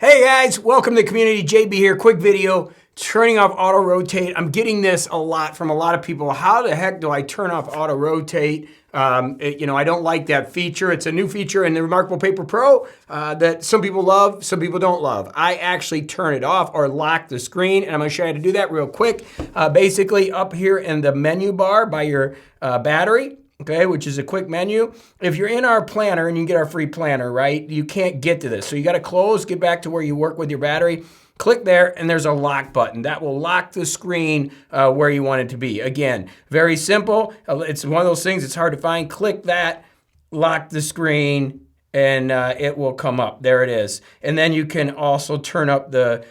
Hey guys, welcome to the community. JB here. Quick video, turning off auto rotate. I'm getting this a lot from a lot of people. How the heck do I turn off auto rotate? I don't like that feature. It's a new feature in the reMarkable Paper Pro that some people love, some people don't love. I actually turn it off or lock the screen, and I'm gonna show you how to do that real quick. Basically up here in the menu bar by your battery, okay, which is a quick menu. If you're in our planner and you get our free planner, right, you can't get to this. So you got to close, get back to where you work with your battery, click there, and there's a lock button. That will lock the screen where you want it to be. Again, very simple. It's one of those things, it's hard to find. Click that, lock the screen, and it will come up. There it is. And then you can also turn up the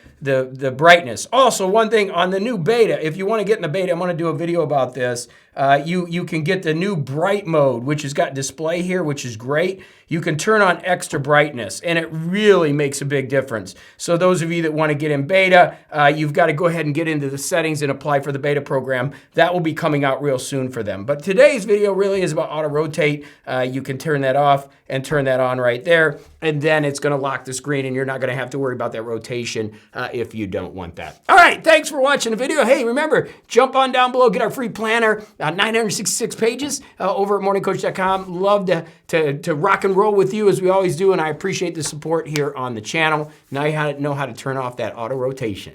brightness. Also, one thing on the new beta, if you want to get in the beta, I'm going to do a video about this. You can get the new bright mode, which has got display here, which is great. You can turn on extra brightness, and it really makes a big difference. So those of you that want to get in beta, you've got to go ahead and get into the settings and apply for the beta program. That will be coming out real soon for them. But today's video really is about auto rotate. You can turn that off and turn that on right there, and then it's going to lock the screen, and you're not going to have to worry about that rotation if you don't want that. All right, thanks for watching the video. Hey, remember, jump on down below, get our free planner, 966 pages over at morningcoach.com. Love to rock and roll with you as we always do, and I appreciate the support here on the channel. Now you know how to turn off that auto rotation.